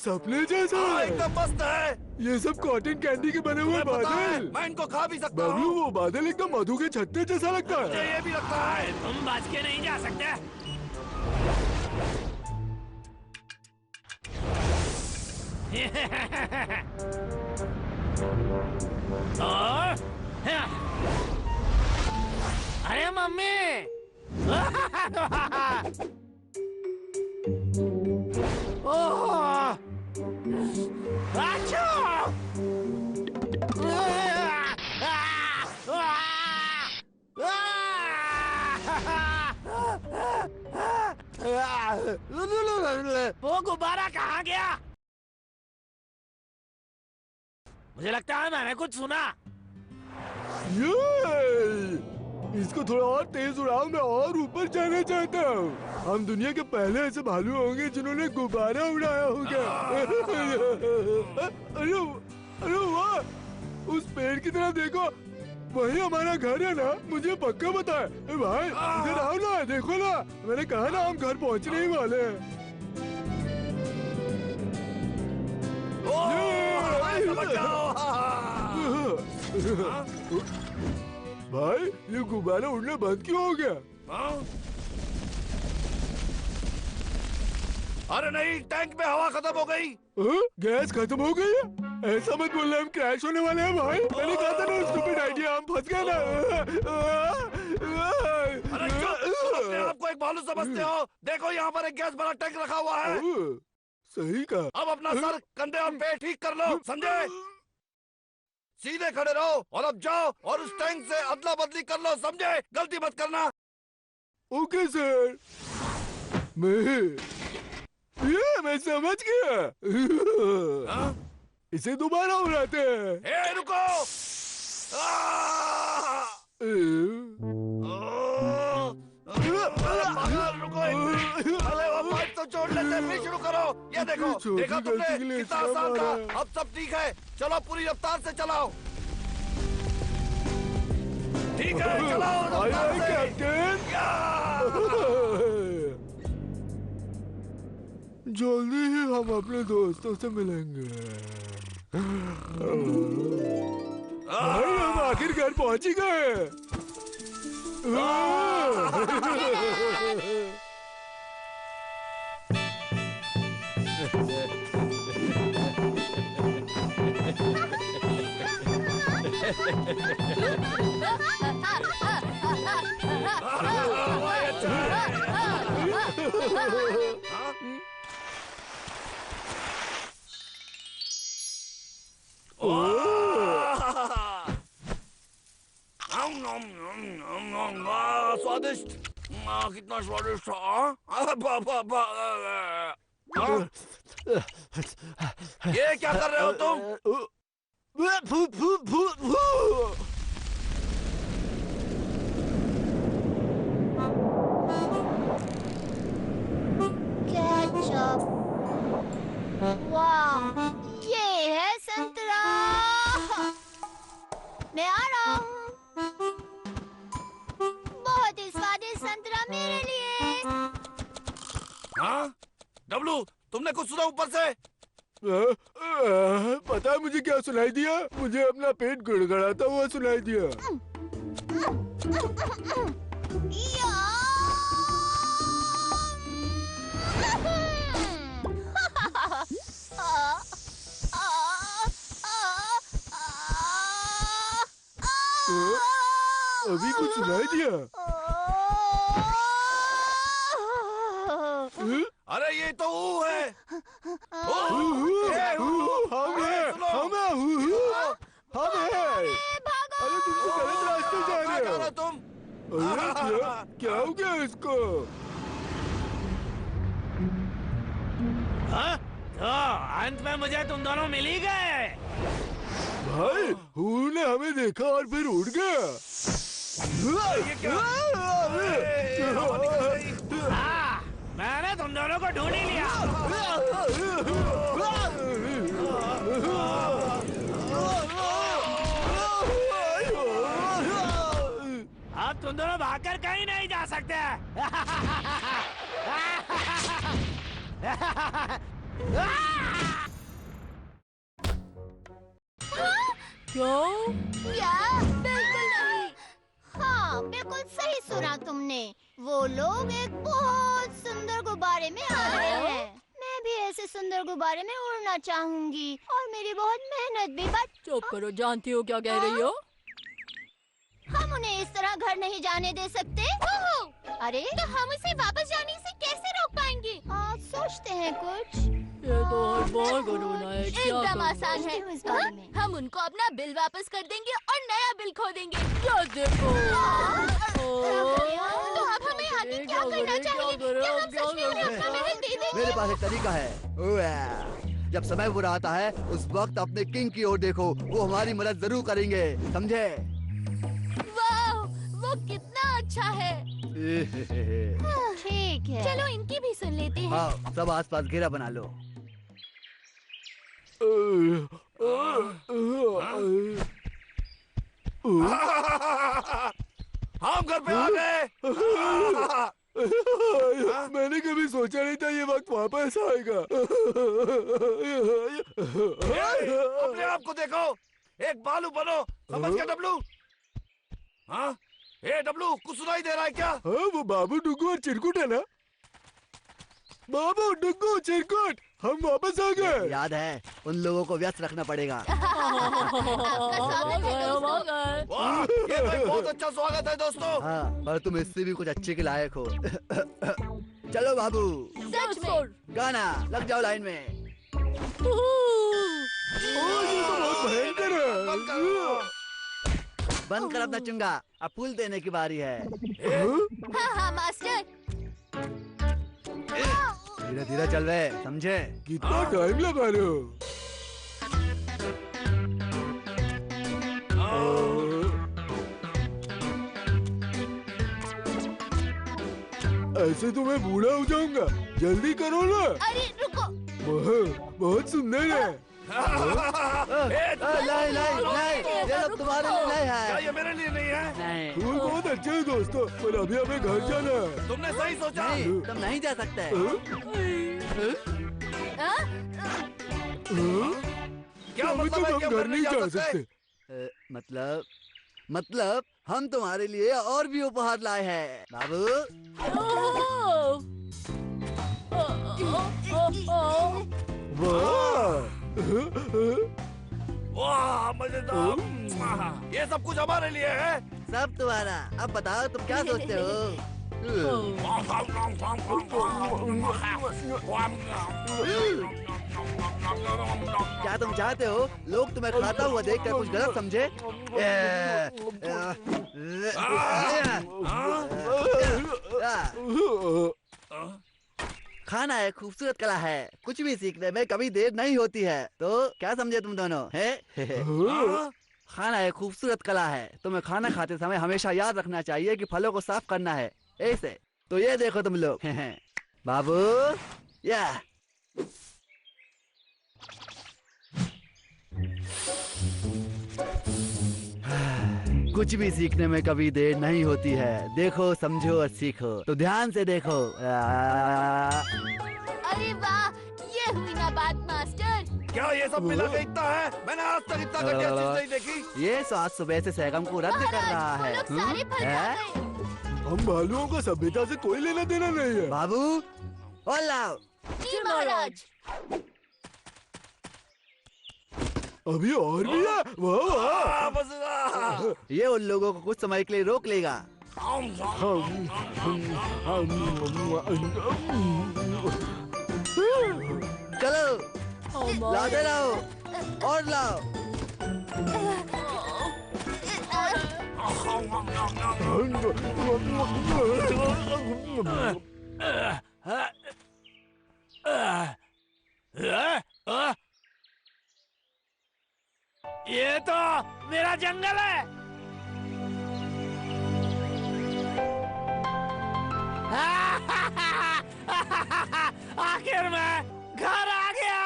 सपने जैसा है। एकदम मस्त है। ये सब कॉटन कैंडी के बने हुए बादल। मैं इनको खा भी सकता बबलू, हूँ। वो बादल एकदम मधु के छत्ते जैसा लगता मुझे है। ये भी लगता है। तुम बच के नहीं जा सकते। अरे मम्मी। ओह, आचू! वो गुब्बारा कहाँ गया? मुझे लगता है मैंने कुछ सुना। इसको थोड़ा और तेज उड़ाओ, मैं और ऊपर जाना चाहता हूँ। हम दुनिया के पहले ऐसे भालू होंगे जिन्होंने गुब्बारा उड़ाया होगा। अरे अरे वाह, उस पेड़ की तरफ देखो, वही हमारा घर है ना? मुझे पक्का बता है भाई, इधर आओ ना, देखो ना, मैंने कहा ना हम घर पहुँचने ही वाले हैं। भाई ये गुब्बारा उड़ना बंद क्यों हो गया? अरे नहीं, टैंक में हवा खत्म हो गई। गैस खत्म हो गई है? ऐसा मत बोलना, हम क्रैश होने वाले हैं भाई। मैंने कहा था ना, स्टूपिड आइडिया, हम फंस गए ना। अरे तुम अपने आप को एक भालू समझते हो? देखो यहाँ पर एक गैस भरा टैंक रखा हुआ है। सही कहा। अब अपना सर, कंधे और पेट ठीक कर लो, समझे? सीधे खड़े रहो और अब जाओ और उस टैंक से अदला बदली कर लो, समझे? गलती मत करना। Okay sir. मैं समझ गया। इसे दोबारा उड़ाते हैं। ए, रुको। अरे वो पाइप तो छोड़ लेते, फिर शुरू करो। ये देखो, देखा तुमने कितना आसान था। अब सब ठीक है, चलो पूरी रफ्तार से चलाओ। ठीक है, चलाओ रफ्तार से। कैप्टन। जल्दी ही हम अपने दोस्तों से मिलेंगे। भाई हम आखिर घर पहुंच ही गए। स्वादिष्ट, कितना स्वादिष्ट था। ये क्या कर रहे हो तुम? केचप। वाह, ये है संतरा। मैं आ रहा हूँ। बहुत ही स्वादिष्ट संतरा मेरे लिए। हाँ? डब्लू, तुमने कुछ सुना ऊपर से? पता है मुझे क्या सुनाई दिया? मुझे अपना पेट गड़गड़ाता हुआ सुनाई दिया। अभी कुछ सुनाई दिया? अरे ये तो ऊ है। अरे तुम तो गलत रास्ते जा रहे हो तुम। अरे क्या हो गया इसको? हाँ? तो अंत में मुझे तुम दोनों मिल ही गए। भाई हू ने हमें देखा और फिर उड़ गया। ये क्या? हाँ, मैंने तुम दोनों को ढूंढ ही लिया। अब तुम दोनों भागकर कहीं नहीं जा सकते। क्यों? क्या? बिल्कुल नहीं। हाँ, बिल्कुल सही सुना तुमने। वो लोग एक बहुत सुंदर गुब्बारे में आ रहे हैं। मैं भी ऐसे सुंदर गुब्बारे में उड़ना चाहूंगी और मेरी बहुत मेहनत भी। बट चुप करो, जानती हो क्या कह रही हो? हम उन्हें इस तरह घर नहीं जाने दे सकते। अरे तो हम उसे वापस जाने से कैसे रोक पाएंगे? सोचते हैं कुछ। ये तो बहुत गुनगुना है, क्या एकदम करूं? आसान है। इस बारे में। हम उनको अपना बिल वापस कर देंगे और नया बिल खो देंगे। क्या देखो? तो अब हमें आगे क्या करना चाहिए? क्या हम सच में उन्हें अपना महल दे देंगे? मेरे पास एक तरीका है। जब समय बुरा आता है उस वक्त अपने किंग की ओर देखो, वो हमारी मदद जरूर करेंगे, समझे? वाह, वो कितना अच्छा है। ठीक है। चलो इनकी भी सुन लेते हैं। हाँ, सब आसपास घेरा बना लो। हम घर पे आ गए। मैंने कभी सोचा नहीं था ये वक्त वापस आएगा। अपने आप को देखो, एक बालू बनो, समझ गया डब्लू? हाँ, ए डब्लू, कुछ सुनाई दे रहा है क्या? हाँ, वो बाबू डुगू और चिरकुट है ना? बाबू डुगू चिरकुट, हम वापस आ गए। याद है, उन लोगों को व्यस्त रखना पड़ेगा। वाह, ये तो एक बहुत अच्छा स्वागत है दोस्तों। हाँ, पर तुम इससे भी कुछ अच्छे के लायक हो। चलो बाबू, सच में। गाना लग जाओ लाइन में। ये तो बहुत भयंकर है। बंद कर अपना चुंगा, अब फूल देने की बारी है। हाँ हाँ मास्टर। धीरे धीरे चल रहे, समझे? कितना टाइम लगा रहे हो? ऐसे तो मैं बूढ़ा हो जाऊंगा। जल्दी करो ना। अरे रुको। बहुत सुंदर है। लाई लाई लाई, ये लोग तुम्हारे लिए नहीं क्या है। ये मेरे लिए नहीं है? नहीं, फूल बहुत अच्छे हैं दोस्तों, पर अभी हमें घर जाना है। तुमने सही सोचा। नहीं, तुम नहीं जा सकते। हाँ? क्या अभी मतलब तक है हम कि घर हम नहीं जा सकते। मतलब हम तुम्हारे लिए और भी उपहार लाए हैं बाबू। वाह, मजेदार। ये सब कुछ हमारे लिए है। सब तुम्हारा। अब बताओ तुम क्या सोचते हो? क्या तुम चाहते हो लोग तुम्हें खाता हुआ देखकर कुछ गलत समझे? खाना एक खूबसूरत कला है, कुछ भी सीखने में कभी देर नहीं होती है। तो क्या समझे तुम दोनों? खाना एक खूबसूरत कला है। तुम्हें खाना खाते समय हमेशा याद रखना चाहिए कि फलों को साफ करना है। ऐसे तो ये देखो तुम लोग। बाबू, या कुछ भी सीखने में कभी देर नहीं होती है। देखो, समझो और सीखो। तो ध्यान से देखो। अरे वाह, ये हुई ना बात मास्टर। क्या ये सब मिला के इतना है? मैंने आज तक इतना घटिया चीज नहीं देखी। ये आज सुबह से सहगम को रद्द कर रहा वो है। लोग सारे फल खा हैं? गए। हम भालुओं का सभ्यता से कोई लेना देना नहीं है। बाबू, और लाओ। जी महाराज। अभी और भी है। वाह वाह। मजेदार। ये उन लोगों को कुछ समय के लिए रोक लेगा। चलो, लाते लाओ और लाओ। ये तो मेरा जंगल है। आखिर मैं घर आ गया।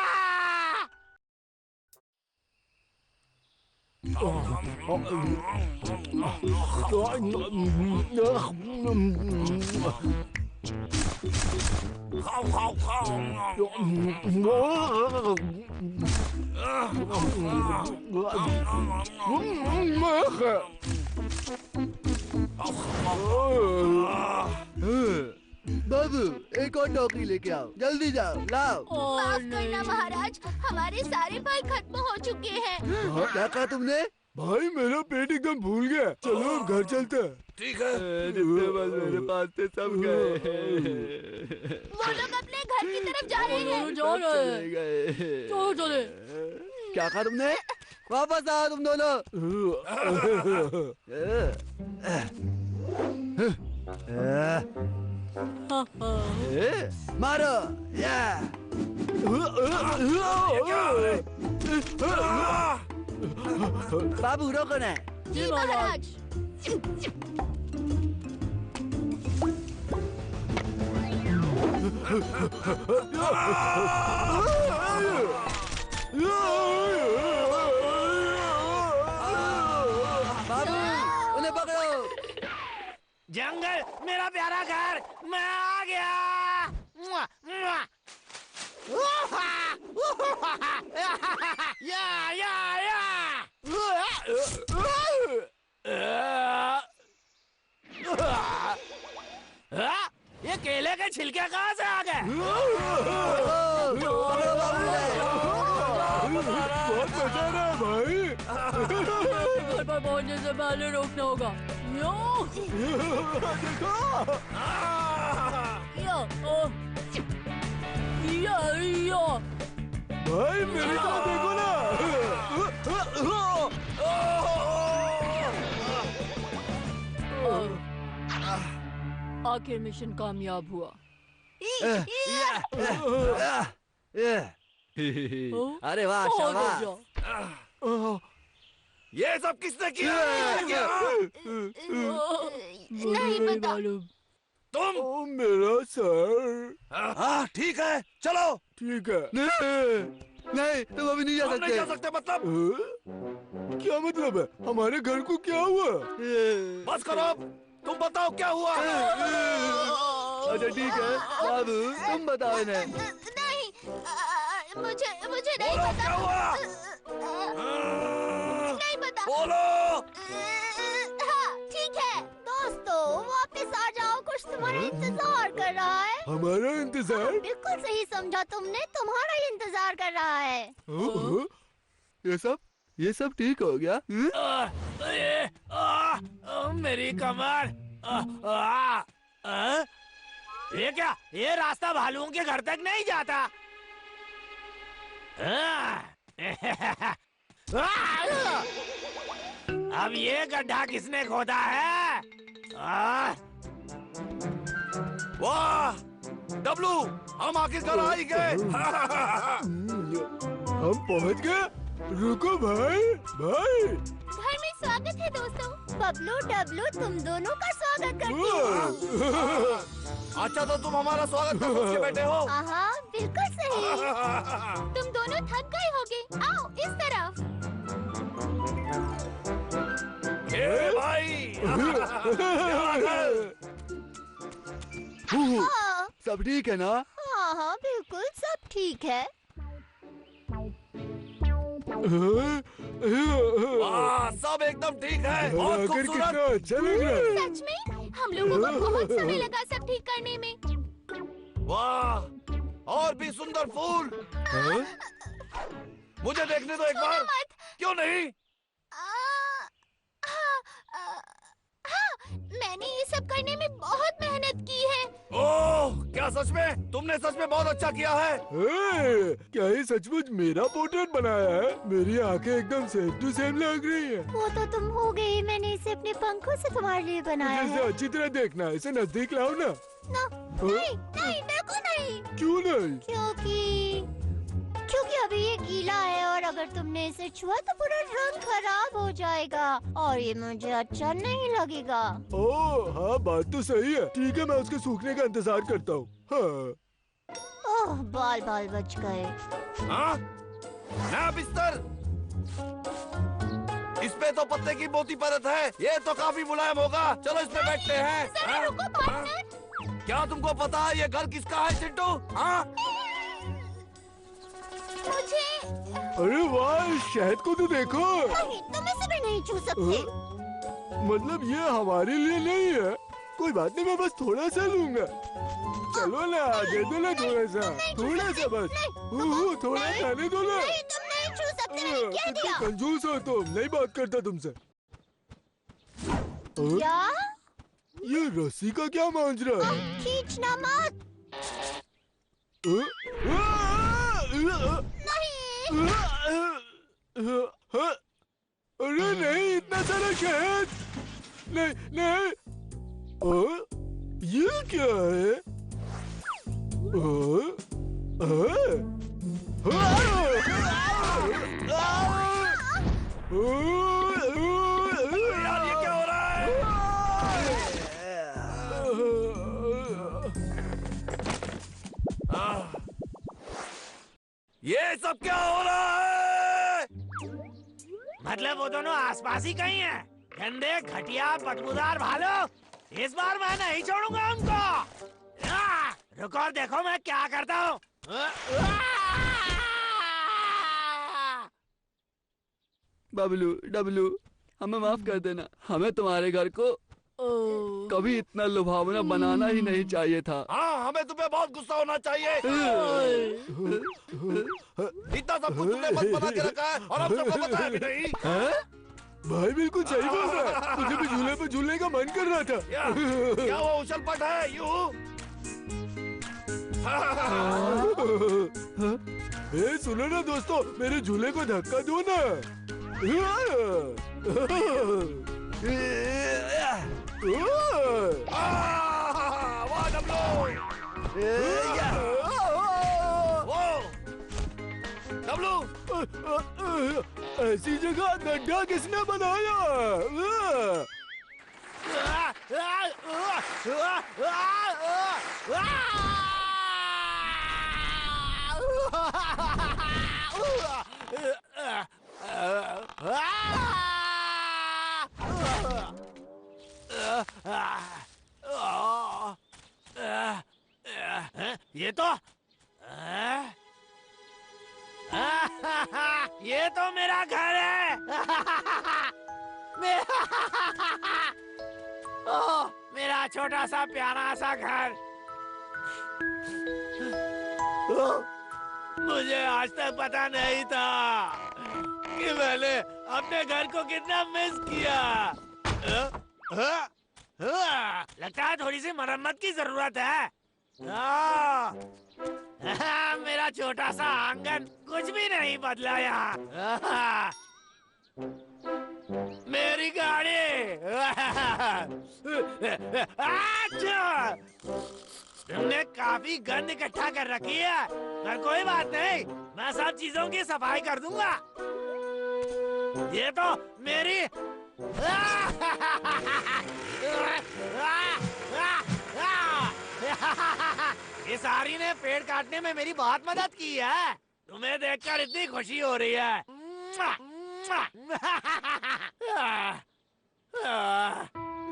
खाओ खाओ खाओ। बाबू एक और टोकरी लेके आओ, जल्दी जाओ, लाओ। माफ करना महाराज, हमारे सारे फल खत्म हो चुके हैं। क्या कहा तुमने? भाई मेरा पेट एकदम भूल गया, चलो अब घर चलते हैं। ठीक है। मेरे पास से सब गए। वो लोग अपने घर की तरफ जा रहे हैं। जा रहे हैं। चले गए। चलो चले। क्या कहा तुमने? वापस आओ तुम दोनों। हाँ, हाँ। मारो या। बाबू रोको ना। जी महाराज। बाबू उन्हें पकड़ो। जंगल मेरा प्यारा घर, मैं आ गया। मुआ, मुआ। या। ये केले के छिलके कहाँ से आ गए? बहुत मजा आ रहा है भाई। घर पर पहुंचने से पहले रोकना होगा। यो, यो। भाई मेरी तरफ देखो ना। आखिर मिशन कामयाब हुआ। अरे वाह, बहुत शाबाश। अच्छा। ये सब किसने किया? नहीं पता। मालूम। तुम? ओ मेरा सर। हाँ ठीक है, चलो। ठीक है। नहीं तुम अभी नहीं जा हम नहीं जा सकते। सकते मतलब? क्या मतलब है? हमारे घर को क्या हुआ? बस करो अब, तुम बताओ क्या हुआ? अच्छा ठीक है बाबू तुम बताओ इन्हें। नहीं, मुझे नहीं बोलो पता। क्या हुआ? नहीं पता। बोलो। हाँ ठीक है। दोस्तों वापस आ जाओ, कुछ तुम्हारा इंतजार कर रहा है। हमारा इंतजार? बिल्कुल सही समझा तुमने, तुम्हारा ही इंतजार कर रहा है। ये सब ठीक हो गया? मेरी कमर। ये क्या? ये रास्ता भालुओं के घर तक नहीं जाता। अब ये गड्ढा किसने खोदा है? वाह डब्लू, हम आखिरकार आ ही गए। हम पहुंच गए। रुको भाई, भाई। घर में स्वागत है दोस्तों। बबलू डब्लू तुम दोनों का स्वागत करती हूँ। अच्छा तो तुम हमारा स्वागत कर सोच के बैठे हो? हाँ बिल्कुल सही। तुम दोनों थक गए होगे, आओ इस तरफ। ए भाई। हाँ सब ठीक है ना? हाँ हाँ बिल्कुल सब ठीक है। वाह सब एकदम ठीक है, बहुत आखिर कितना खूबसूरत। अच्छा लग रहा है। सच में हम लोगों को बहुत समय लगा सब ठीक करने में। वाह और भी सुंदर फूल। मुझे देखने दो एक बार। मत। क्यों नहीं? हाँ, मैंने ये सब करने में बहुत मेहनत की है। ओह क्या सच में? तुमने सच में बहुत अच्छा किया है। क्या ये सचमुच मेरा पोर्ट्रेट बनाया है? मेरी आंखें एकदम सेम टू सेम लग रही है। वो तो तुम हो गई, मैंने इसे अपने पंखों से तुम्हारे लिए बनाया इसे है। अच्छी तरह देखना, इसे नजदीक लाओ ना। नहीं नहीं बिल्कुल नहीं। क्यों नहीं? क्योंकि अभी ये गीला है और अगर तुमने इसे छुआ तो पूरा रंग खराब हो जाएगा और ये मुझे अच्छा नहीं लगेगा। ओह हाँ बात तो सही है। ठीक है मैं उसके सूखने का इंतजार करता हूँ। हाँ। ओह बाल बाल बच गए। हाँ? नया बिस्तर। इस पे तो पत्ते की मोटी परत है, ये तो काफी मुलायम होगा। चलो इस पे बैठते हैं। जरा हाँ? रुको पार्टनर। क्या तुमको पता है ये घर किसका है चिंटू? हाँ? मुझे अरे वाह, इस शहद को तो देखो। नहीं, तुम इसे भी नहीं छू सकते। मतलब ये हमारे लिए नहीं है। कोई बात नहीं, मैं बस थोड़ा सा लूंगा। चलो ना, दे दो ना थोड़ा सा, थोड़ा सा बस। थोड़ा खाने दो ना। नहीं, तुम नहीं छू सकते, मैंने कह कितने दिया। कंजूस हो तुम, नहीं बात करता तुमसे। क्या? ये रस्सी का क्या मांझरा है? खींचना मत। नहीं। अरे नहीं, इतना सारा शहद नहीं नहीं। ये क्या है? यार ये क्या हो रहा है? ये सब क्या हो रहा है? मतलब वो दोनों आसपास ही कहीं हैं। गंदे घटिया बदबूदार भालू। इस बार मैं नहीं छोड़ूंगा उनको। रुको और देखो मैं क्या करता हूँ। बबलू डबलू, हमें माफ कर देना। हमें तुम्हारे घर को कभी इतना लुभावना बनाना ही नहीं चाहिए था। हाँ, हमें तुम्हें बहुत गुस्सा होना चाहिए। इतना सब कुछ तुमने बस बना के रखा है और अब सबको पता है भी नहीं। भाई बिल्कुल सही बोल रहा है। मुझे भी झूले पे झूलने का मन कर रहा था। क्या वो उछल पट है? सुनो ना दोस्तों, मेरे झूले को धक्का दो ना। वाह डब्लू! डब्लू! ऐसी जगह गड्ढा किसने बनाया? ये तो ये तो मेरा घर है। ओह, मेरा छोटा सा प्यारा सा घर। मुझे आज तक पता नहीं था कि मैंने अपने घर को कितना मिस किया। लगता है थोड़ी सी मरम्मत की जरूरत है। मेरा छोटा सा आंगन कुछ भी नहीं बदला यहाँ। मेरी गाड़ी। अच्छा, तुमने काफी गंद इकट्ठा कर रखी है, पर कोई बात नहीं, मैं सब चीजों की सफाई कर दूंगा। ये तो मेरी इस आरी ने पेड़ काटने में मेरी बहुत मदद की है। तुम्हें देखकर इतनी खुशी हो रही है।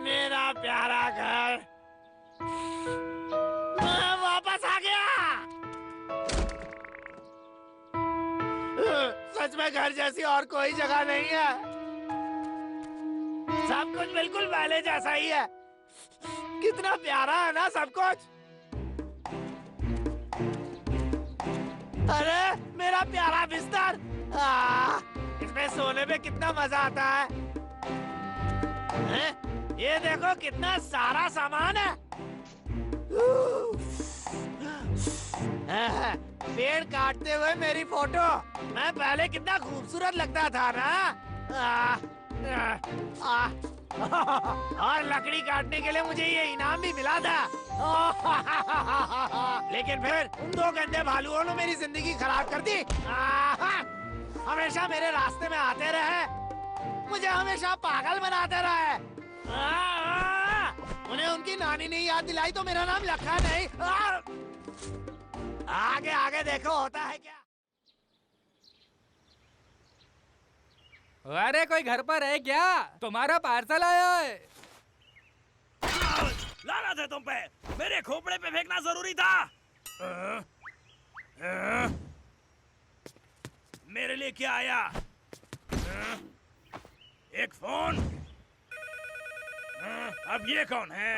मेरा प्यारा घर, मैं वापस आ गया। सच में घर जैसी और कोई जगह नहीं है। सब कुछ बिल्कुल पहले जैसा ही है। कितना प्यारा है ना सब कुछ। अरे मेरा प्यारा बिस्तर, इसमें सोने में कितना मजा आता है। ये देखो कितना सारा सामान है। पेड़ काटते हुए मेरी फोटो, मैं पहले कितना खूबसूरत लगता था ना। और लकड़ी काटने के लिए मुझे ये इनाम भी मिला था। लेकिन फिर उन दो गंदे भालुओं ने मेरी जिंदगी खराब कर दी। हमेशा मेरे रास्ते में आते रहे, मुझे हमेशा पागल बनाते रहे। उन्हें उनकी नानी ने याद दिलाई तो मेरा नाम लखा नहीं। आगे आगे देखो होता है क्या। अरे कोई घर पर है क्या? तुम्हारा पार्सल आया है। लाना थे तुम पे, मेरे खोपड़े पे फेंकना जरूरी था। मेरे लिए क्या आया? एक फोन। अब ये कौन है?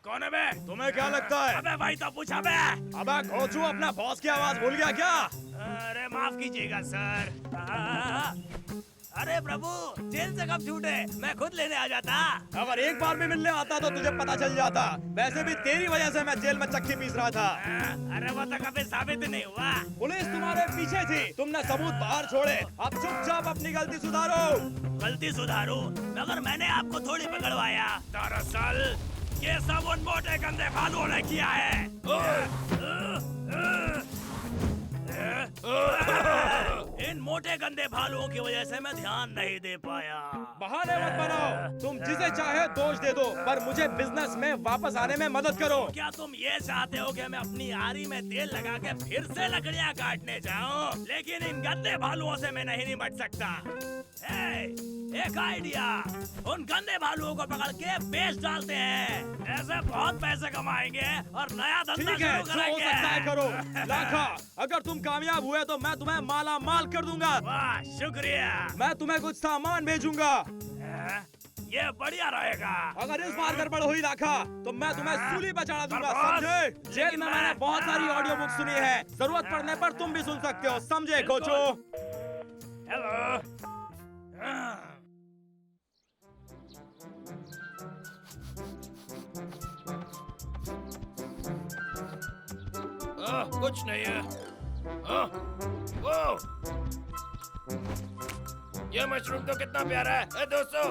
कौन है बे? तुम्हें क्या लगता है? अबे भाई तो पूछा बे। अबे कोचू अपना बॉस की आवाज भूल गया क्या? अरे माफ कीजिएगा सर। अरे प्रभु, जेल से कब छूटे? मैं खुद लेने आ जाता। अगर एक बार भी मिलने आता तो तुझे पता चल जाता। वैसे भी तेरी वजह से मैं जेल में चक्की पीस रहा था। अरे वो तो कभी साबित ही नहीं हुआ। पुलिस तुम्हारे पीछे थी, तुमने सबूत बाहर छोड़े। अब चुपचाप अपनी गलती सुधारो। गलती सुधारो? मगर मैंने आपको थोड़ी पकड़वाया। दरअसल ये सब उन मोटे गंदे भालुओं ने किया है। इन मोटे गंदे भालुओं की वजह से मैं ध्यान नहीं दे पाया। बहाने मत बनाओ, तुम जिसे चाहे दोष दे दो, पर मुझे बिजनेस में वापस आने में मदद करो। क्या तुम ये चाहते हो कि मैं अपनी आरी में तेल लगा के फिर से लकड़ियाँ काटने जाऊं? लेकिन इन गंदे भालुओं से मैं नहीं निपट सकता। एक आइडिया, उन गंदे भालुओं को पकड़ के बेच डालते हैं। ऐसे बहुत पैसे कमाएंगे और नया धंधा ठीक है, शुरू जो हो सकता है करो। लाखा, अगर तुम कामयाब हुए तो मैं तुम्हें माला माल कर दूंगा। वाह, शुक्रिया। मैं तुम्हें कुछ सामान भेजूंगा। ये बढ़िया रहेगा। अगर इस बार गड़बड़ हुई लाखा तो मैं तुम्हें सूली पर चढ़ा दूंगा, समझे? जेल में मैंने बहुत सारी ऑडियो बुक सुनी है, जरूरत पड़ने पर तुम भी सुन सकते हो, समझे कोचो? हेलो। कुछ नहीं है। ये मशरूम तो कितना प्यारा है। दोस्तों,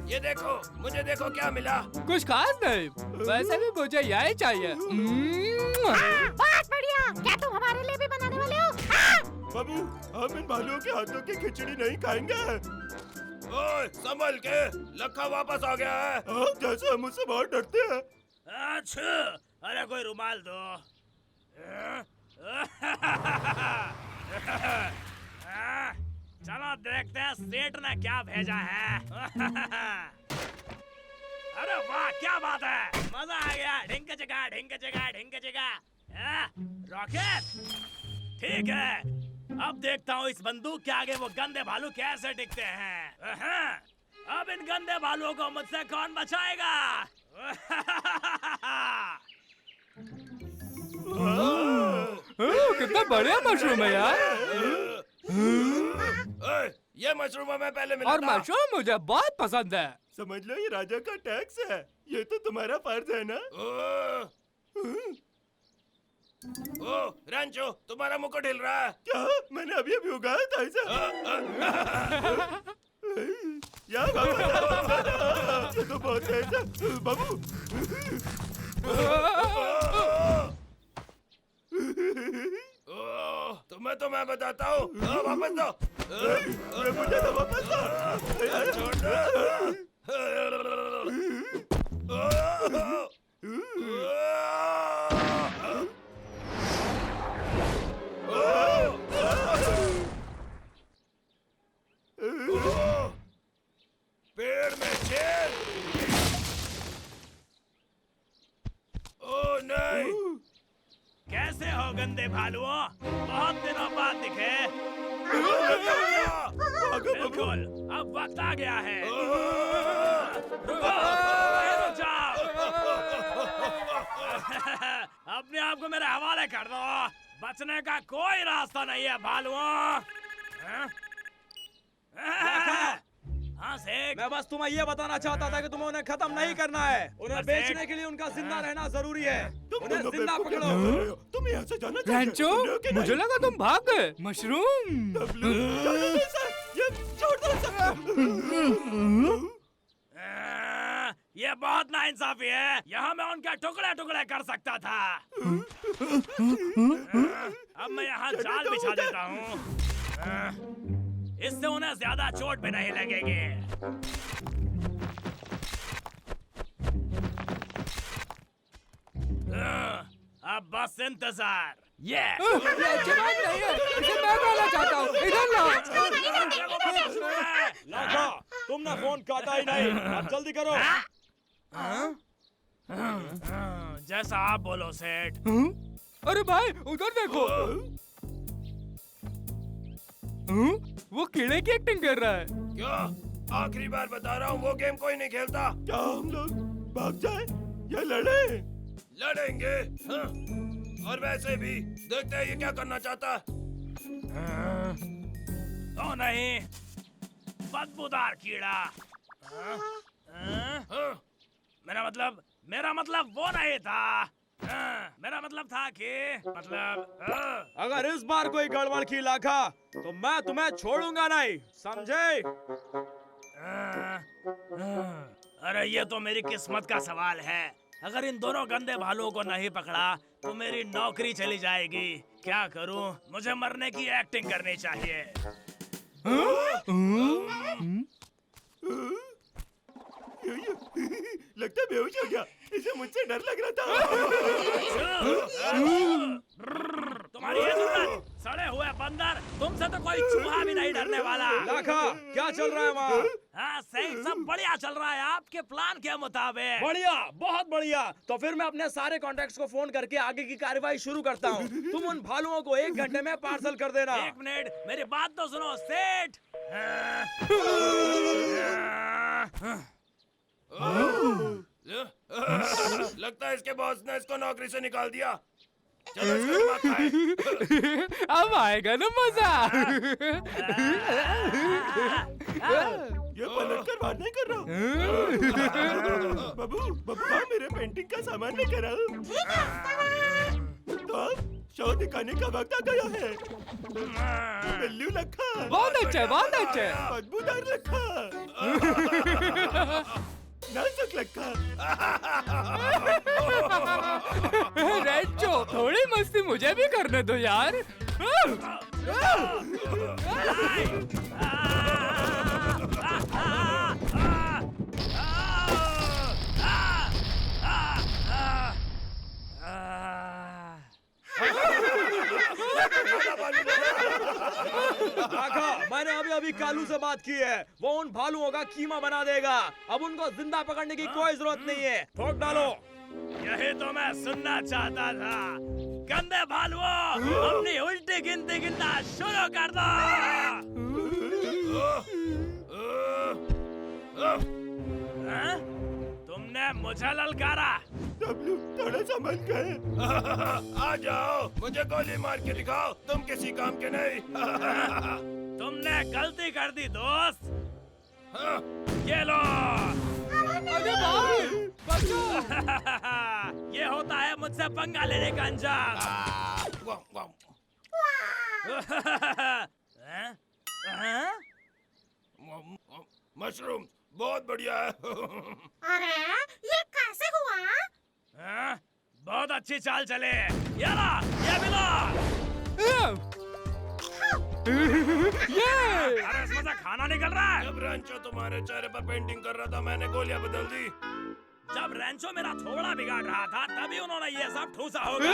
ये देखो, मुझे देखो क्या मिला। कुछ खास नहीं, वैसे भी मुझे यही चाहिए। बहुत बढ़िया। क्या तुम हमारे लिए भी बनाने वाले हो? बाबू, हम इन भालुओं के हाथों की खिचड़ी नहीं खाएंगे। ओए, संभल के, लखा वापस आ गया है। जैसे हम उससे बहुत डरते हैं। अच्छा, अरे कोई रुमाल दो। चलो देखते हैं सेठ ने क्या भेजा है। अरे वाह, क्या बात है, मजा आ गया। ढिंक जगह, ढिंक जगह, ढिंक जगह। रॉकेट, ठीक है। अब देखता हूँ इस बंदूक के आगे वो गंदे भालू कैसे टिकते हैं। अब इन गंदे भालुओं को मुझसे कौन बचाएगा? कितना बढ़िया मशरूम है यार। ये मशरूम हमें पहले मिला और था। मशरूम मुझे बहुत पसंद है। समझ लो ये राजा का टैक्स है। ये तो तुम्हारा फर्ज है ना। ओ रैंचो, तुम्हारा मुकुट हिल रहा है। क्या? मैंने अभी अभी उगाया था इसे। यार बाबू, ये तो बहुत तेज है। बाबू, तुम्हें तो मैं बताता हूँ। वापस दो। मुझे तो वापस दो। छोड़ दो। पेड़ में छेद। ओह नहीं। कैसे हो गंदे भालुओं? बहुत दिनों बाद दिखे। बिल्कुल, अब वक्त आ गया है। रुको, रुक जाओ। अपने आप को मेरे हवाले कर दो। बचने का कोई रास्ता नहीं है भालुओं। हाँ सेठ, मैं बस तुम्हें ये बताना चाहता था कि तुम्हें उन्हें खत्म नहीं करना है। उन्हें बेचने के लिए उनका जिंदा रहना जरूरी है। उन्हें जिंदा पकड़ो। तुम यहाँ से जाना रैंचो, मुझे लगा तुम भाग गए। मशरूम, ये छोड़ दो। ये बहुत नाइंसाफी है। यहाँ मैं उनके टुकड़े टुकड़े कर सकता था। अब मैं यहाँ जाल बिछा देता हूँ। इससे उन्हें ज्यादा चोट भी नहीं लगेगी। अब बस इंतजार। ये अच्छी बात नहीं है, इसे मैं कहना चाहता हूँ। इधर लाओ। लाखा, तुमने फोन काटा ही नहीं। अब जल्दी करो। जैसा आप बोलो सेठ। अरे भाई, उधर देखो। वो कीड़े की एक्टिंग कर रहा है। क्या? आखिरी बार बता रहा हूँ, वो गेम कोई नहीं खेलता। क्या हम लोग भाग जाए या लड़े? लड़ेंगे। हाँ। और वैसे भी देखते हैं ये क्या करना चाहता है। तो नहीं, बदबूदार कीड़ा। हाँ। मेरा मतलब वो नहीं था। मेरा मतलब था कि अगर इस बार कोई गड़बड़ की लाखा तो मैं तुम्हें छोड़ूंगा नहीं, समझे? अरे ये तो मेरी किस्मत का सवाल है। अगर इन दोनों गंदे भालुओं को नहीं पकड़ा तो मेरी नौकरी चली जाएगी। क्या करूं? मुझे मरने की एक्टिंग करनी चाहिए। लगता है बेहोश हो गया। इसे मुझसे डर लग रहा था। तुम्हारी ये जुर्रत, सड़े हुए बंदर, तुमसे तो कोई चूहा भी नहीं डरने वाला। लाखा, क्या चल रहा है वहाँ? हाँ सही, सब बढ़िया चल रहा है आपके प्लान के मुताबिक। बढ़िया, बहुत बढ़िया। तो फिर मैं अपने सारे कॉन्टैक्ट्स को फोन करके आगे की कार्रवाई शुरू करता हूँ। तुम उन भालुओं को 1 घंटे में पार्सल कर देना। 1 मिनट, मेरी बात तो सुनो सेठ। लगता है इसके बॉस ने इसको नौकरी से निकाल दिया। चलो इसको दिमाग खाए। अब आएगा ना मजा। ये पलटकर बात नहीं कर रहा। बाबू मेरे पेंटिंग का सामान लेकर आओ। तो शो दिखाने का वक्त आ गया है। बिल्लू लखा। बहुत अच्छा, बहुत अच्छा। बदबूदार लखा। नाजुक लखा। रेंचो, थोड़ी मस्ती मुझे भी करने दो यार। लाखा, मैंने अभी कालू से बात की है। वो उन भालुओं का कीमा बना देगा। अब उनको जिंदा पकड़ने की कोई जरूरत नहीं है। ठोक डालो। यही तो मैं सुनना चाहता था। गंदे भालुओं, अपनी उल्टी गिनती गिनना शुरू कर दो। हाँ? तुमने मुझे ललकारा। थोड़ा संभल गए। आ जाओ, मुझे गोली मार के दिखाओ, तुम किसी काम के नहीं। तुमने गलती कर दी दोस्त। ये लो। अरे भाई, बच्चों। ये होता है मुझसे पंगा लेने का अंजाम। मशरूम बहुत बढ़िया है। अरे ये कैसे हुआ? बहुत अच्छी चाल चले। यारा, ये भी लो। अरे इसमें से खाना निकल रहा है। जब रेंचो तुम्हारे चेहरे पर पेंटिंग कर रहा था, मैंने गोलियां बदल दी। जब रेंचो मेरा थोड़ा बिगाड़ रहा था, तभी उन्होंने ये सब ठूसा होगा।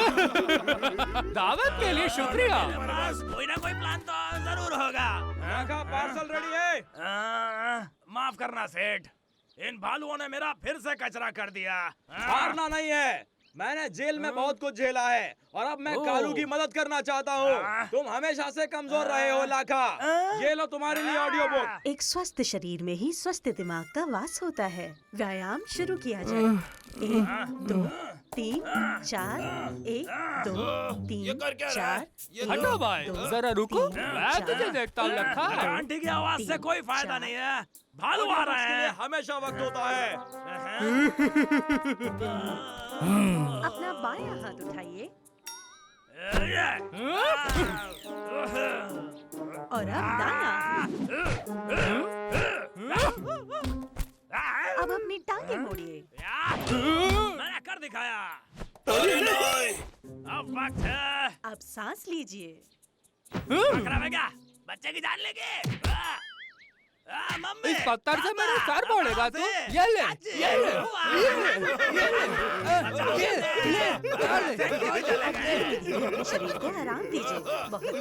दावत के लिए शुक्रिया। कोई ना कोई प्लान तो जरूर होगा। लाखा, पार्सल रेडी है। माफ करना सेठ, इन भालुओं ने मेरा फिर से कचरा कर दिया। हारना नहीं है। मैंने जेल में बहुत कुछ झेला है और अब मैं कालू की मदद करना चाहता हूँ। तुम हमेशा से कमजोर रहे हो लाखा। ये लो तुम्हारे लिए ऑडियो बुक। एक स्वस्थ शरीर में ही स्वस्थ दिमाग का वास होता है। व्यायाम शुरू किया जाए। 1 2 3 4 1 2 3 4। हटो भाई, जरा रुको, मैं तुझे देखता हूँ लखा। आंटी की आवाज से कोई फायदा नहीं है। भालू आ रहे हैं। हमेशा वक्त होता है। अपना बायां हाथ उठाइए और अब दायां। अब अपनी टांगे मोड़िए। मैंने कर दिखाया। अब वक्त है। अब सांस लीजिए। खतरा में क्या? बच्चे की जान लेके। मम्मी, इस पत्थर से मेरा सर फोड़ेगा तू। ये ले, ये ले, शरीर को आराम दीजिए। बहुत